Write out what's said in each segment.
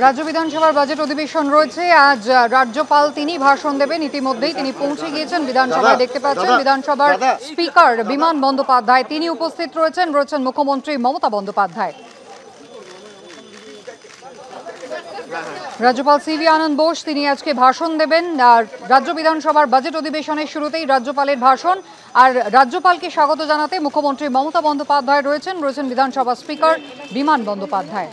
রাজ্য বিধানসভার বাজেট অধিবেশন রয়েছে আজ। রাজ্যপাল তিনি ভাষণ দেবেন, ইতিমধ্যেই তিনি পৌঁছে গিয়েছেন বিধানসভায়। দেখতে পাচ্ছেন বিধানসভার স্পিকার বিমান বন্দ্যোপাধ্যায় তিনি উপস্থিত রয়েছেন মুখ্যমন্ত্রী মমতা বন্দ্যোপাধ্যায়। রাজ্যপাল সিভি আনন্দ বোস তিনি আজকে ভাষণ দেবেন। আর রাজ্য বিধানসভার বাজেট অধিবেশনের শুরুতেই রাজ্যপালের ভাষণ। আর রাজ্যপালকে স্বাগত জানাতে মুখ্যমন্ত্রী মমতা বন্দ্যোপাধ্যায় রয়েছেন বিধানসভা স্পিকার বিমান বন্দ্যোপাধ্যায়।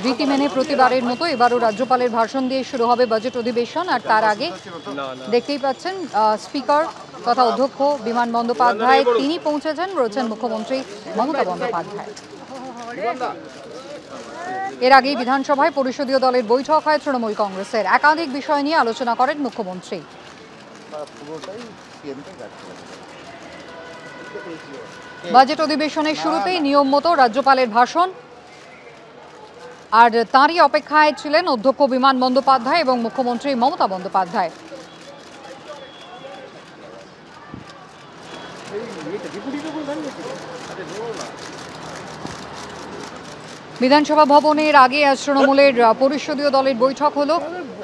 রীতি মেনে প্রতিবারের মতো এবারও রাজ্যপালের ভাষণ দিয়ে শুরু হবে বাজেট অধিবেশন। আর তার আগে দেখতেই পাচ্ছেন স্পিকার তথা অধ্যক্ষ বিমান বন্দ্যোপাধ্যায় তিনি পৌঁছেছেন মুখ্যমন্ত্রী মমতা বন্দ্যোপাধ্যায়। এর আগেই বিধানসভায় পরিষদীয় দলের বৈঠক হয় তৃণমূল কংগ্রেসের। একাধিক বিষয় নিয়ে আলোচনা করেন মুখ্যমন্ত্রী। বাজেট অধিবেশনের শুরুতেই নিয়ম মতো রাজ্যপালের ভাষণ। আর তারই অপেক্ষায় ছিলেন অধ্যক্ষ বিমান বন্দ্যোপাধ্যায় এবং মুখ্যমন্ত্রী মমতা বন্দ্যোপাধ্যায়। বিধানসভা ভবনের আগে আজ তৃণমূলের পরিষদীয় দলের বৈঠক হলো।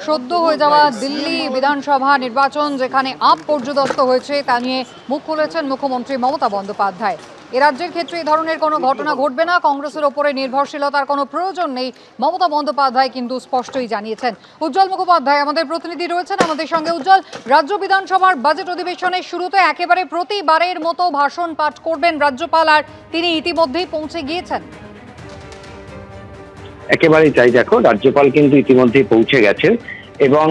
সদ্য হয়ে যাওয়া দিল্লি বিধানসভা নির্বাচন যেখানে আপ পর্যদস্ত হয়েছে তা নিয়ে মুখ খুলেছেন মুখ্যমন্ত্রী মমতা বন্দ্যোপাধ্যায়। এ রাজ্যের ক্ষেত্রে এই ধরনের কোনো ঘটনা ঘটবে না, কংগ্রেসের ওপরে নির্ভরশীলতার কোনো প্রয়োজন নেই, মমতা বন্দ্যোপাধ্যায় কিন্তু স্পষ্টই জানিয়েছেন। উজ্জ্বল মুখোপাধ্যায় আমাদের প্রতিনিধি রয়েছেন আমাদের সঙ্গে। উজ্জ্বল, রাজ্য বিধানসভার বাজেট অধিবেশনের শুরুতে একেবারে প্রতিবারের মতো ভাষণ পাঠ করবেন রাজ্যপাল, আর তিনি ইতিমধ্যেই পৌঁছে গিয়েছেন। একেবারেই তাই, দেখো রাজ্যপাল কিন্তু ইতিমধ্যেই পৌঁছে গেছেন এবং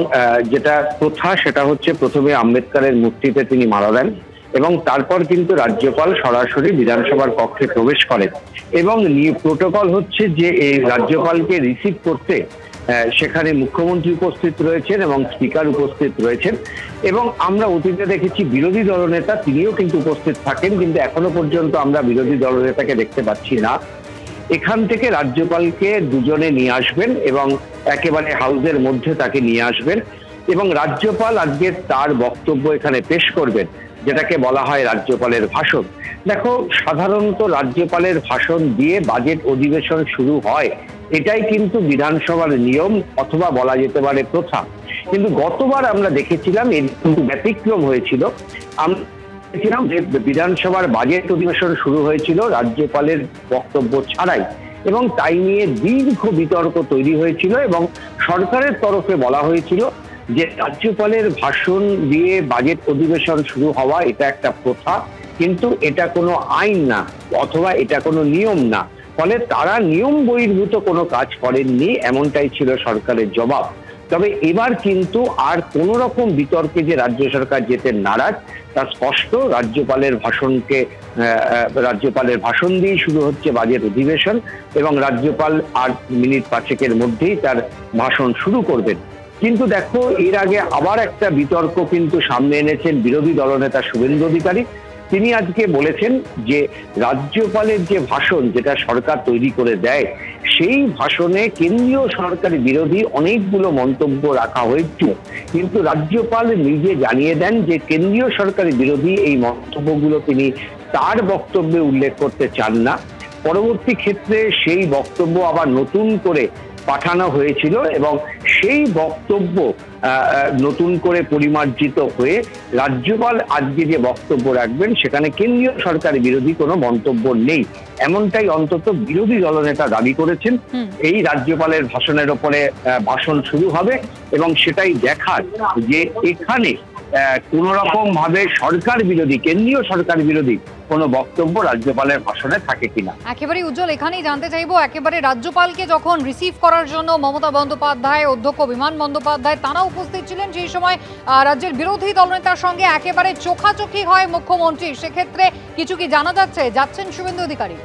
যেটা প্রথা সেটা হচ্ছে প্রথমে আম্বেদকরের মূর্তিতে তিনি মালা দেন এবং তারপর কিন্তু রাজ্যপাল সরাসরি বিধানসভার কক্ষে প্রবেশ করেন এবং প্রোটোকল হচ্ছে যে এই রাজ্যপালকে রিসিভ করতে সেখানে মুখ্যমন্ত্রী উপস্থিত রয়েছেন এবং স্পিকার উপস্থিত রয়েছেন এবং আমরা অতীতে দেখেছি বিরোধী দলনেতা তিনিও কিন্তু উপস্থিত থাকেন, কিন্তু এখনো পর্যন্ত আমরা বিরোধী দলনেতাকে দেখতে পাচ্ছি না। এখান থেকে রাজ্যপালকে দুজনে নিয়ে আসবেন এবং একেবারে হাউসের মধ্যে তাকে নিয়ে আসবেন এবং রাজ্যপাল আজকে তার বক্তব্য এখানে পেশ করবেন, যেটাকে বলা হয় রাজ্যপালের ভাষণ। দেখো সাধারণত রাজ্যপালের ভাষণ দিয়ে বাজেট অধিবেশন শুরু হয়, এটাই কিন্তু বিধানসভার নিয়ম অথবা বলা যেতে পারে প্রথা। কিন্তু গতবার আমরা দেখেছিলাম এর কিন্তু ব্যতিক্রম হয়েছিল। যে বিধানসভার বাজেট অধিবেশন শুরু হয়েছিল রাজ্যপালের বক্তব্য ছাড়াই এবং তাই নিয়ে দীর্ঘ বিতর্ক তৈরি হয়েছিল এবং সরকারের তরফে বলা হয়েছিল যে রাজ্যপালের ভাষণ দিয়ে বাজেট অধিবেশন শুরু হওয়া এটা একটা প্রথা, কিন্তু এটা কোনো আইন না অথবা এটা কোনো নিয়ম না, ফলে তারা নিয়ম বহির্ভূত কোনো কাজ করেননি, এমনটাই ছিল সরকারের জবাব। তবে এবার কিন্তু আর কোনো রকম বিতর্কে যে রাজ্য সরকার যেতে নারাজ তা স্পষ্ট। রাজ্যপালের ভাষণ দিয়েই শুরু হচ্ছে বাজেট অধিবেশন এবং রাজ্যপাল আর মিনিট পাঁচেকের মধ্যেই তার ভাষণ শুরু করবেন। কিন্তু দেখো এর আগে আবার একটা বিতর্ক কিন্তু সামনে এনেছেন বিরোধী দলনেতা শুভেন্দু অধিকারী। তিনি আজকে বলেছেন যে রাজ্যপালের যে ভাষণ যেটা সরকার তৈরি করে দেয় সেই ভাষণে কেন্দ্রীয় সরকার বিরোধী অনেকগুলো মন্তব্য রাখা হয়েছিল, কিন্তু রাজ্যপাল নিজে জানিয়ে দেন যে কেন্দ্রীয় সরকার বিরোধী এই মন্তব্যগুলো তিনি তার বক্তব্যে উল্লেখ করতে চান না। পরবর্তী ক্ষেত্রে সেই বক্তব্য আবার নতুন করে পাঠানো হয়েছিল এবং সেই বক্তব্য নতুন করে পরিমার্জিত হয়ে রাজ্যপাল আজকে যে বক্তব্য রাখবেন সেখানে কেন্দ্রীয় সরকার বিরোধী কোনো মন্তব্য নেই, এমনটাই অন্তত বিরোধী দলনেতা দাবি করেছেন। এই রাজ্যপালের ভাষণের ওপরে ভাষণ শুরু হবে এবং সেটাই দেখার যে এখানে কোন রকম ভাবে সরকার বিরোধী কেন্দ্রীয় সরকার বিরোধী কোনো বক্তব্য রাজ্যপালের ভাষণে থাকে কিনা। একেবারে উজ্জ্বল, এখানেই জানতে চাইবো একেবারে রাজ্যপালকে যখন রিসিভ করার জন্য মমতা বন্দ্যোপাধ্যায় অধ্যক্ষ বিমান বন্দ্যোপাধ্যায় তারা উপস্থিত ছিলেন, সেই সময় রাজ্যের বিরোধী দলনেতার সঙ্গে একেবারে চোখাচোখি হয় মুখ্যমন্ত্রী, সেক্ষেত্রে কিছু কি জানা যাচ্ছেন শুভেন্দু অধিকারী?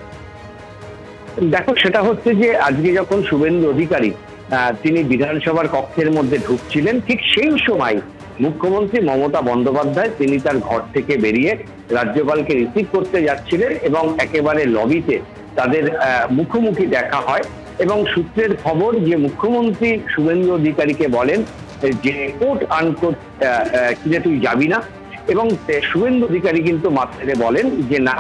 দেখো সেটা হচ্ছে যে আজকে যখন শুভেন্দু অধিকারী তিনি বিধানসভার কক্ষের মধ্যে ঢুকছিলেন ঠিক সেই সময় মুখ্যমন্ত্রী মমতা বন্দ্যোপাধ্যায় তিনি তার ঘর থেকে বেরিয়ে রাজ্যপালকে রিসিভ করতে যাচ্ছিলেন এবং একেবারে লবিতে তাদের মুখোমুখি দেখা হয় এবং সূত্রের খবর যে মুখ্যমন্ত্রী শুভেন্দু অধিকারীকে বলেন যে কোট আনকোট যে তুই যাবি না, এবং শুভেন্দু অধিকারী কিন্তু মাত্রে বলেন যে না,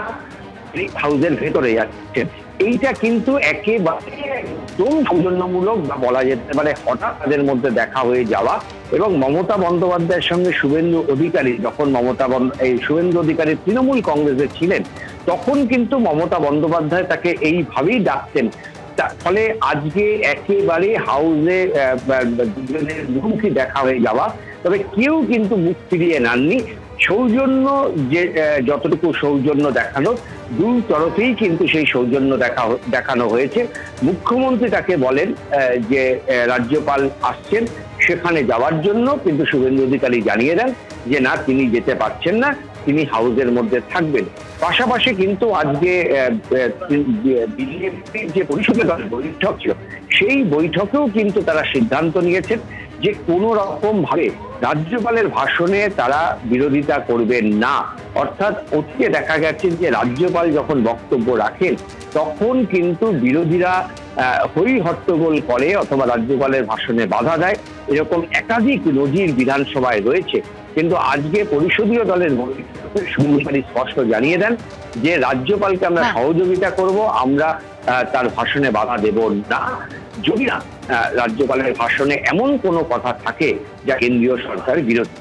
হাউসের ভেতরে যাচ্ছেন। এইটা কিন্তু একেবারে একদম সৌজন্যমূলক বা বলা যেতে পারে হঠাৎ তাদের মধ্যে দেখা হয়ে যাওয়া। এবং মমতা বন্দ্যোপাধ্যায়ের সঙ্গে শুভেন্দু অধিকারী যখন শুভেন্দু অধিকারী তৃণমূল কংগ্রেসে ছিলেন, তখন কিন্তু মমতা বন্দ্যোপাধ্যায় তাকে এইভাবেই ডাকতেন। ফলে আজকে একেবারে হাউসে দুজনের মুখোমুখি দেখা হয়ে যাওয়া, তবে কেউ কিন্তু মুখ ফিরিয়ে নেননি। সৌজন্য যে যতটুকু সৌজন্য দেখানো, দুই তরফেই কিন্তু সেই সৌজন্য দেখানো হয়েছে। মুখ্যমন্ত্রী তাকে বলেন যে রাজ্যপাল আসছেন সেখানে যাওয়ার জন্য, কিন্তু শুভেন্দু অধিকারী জানিয়ে দেন যে না, তিনি যেতে পারছেন না, তিনি হাউসের মধ্যে থাকবেন। পাশাপাশি কিন্তু আজকে বিজেপির যে পরিষদীয় দলের বৈঠক ছিল, সেই বৈঠকেও কিন্তু তারা সিদ্ধান্ত নিয়েছেন যে কোনো রকম ভাবে রাজ্যপালের ভাষণে তারা বিরোধিতা করবেন না। অর্থাৎ অতীতে দেখা গেছে যে রাজ্যপাল যখন বক্তব্য রাখেন তখন কিন্তু বিরোধীরা হই হট্টগোল করে অথবা রাজ্যপালের ভাষণে বাধা দেয়, এরকম একাধিক নজির বিধানসভায় রয়েছে। কিন্তু আজকে পরিষদীয় দলের শুভেন্দু স্পষ্ট জানিয়ে দেন যে রাজ্যপালকে আমরা সহযোগিতা করব, আমরা তার ভাষণে বাধা দেব না, যদি না রাজ্যপালের ভাষণে এমন কোনো কথা থাকে যা কেন্দ্রীয় সরকারের বিরোধী।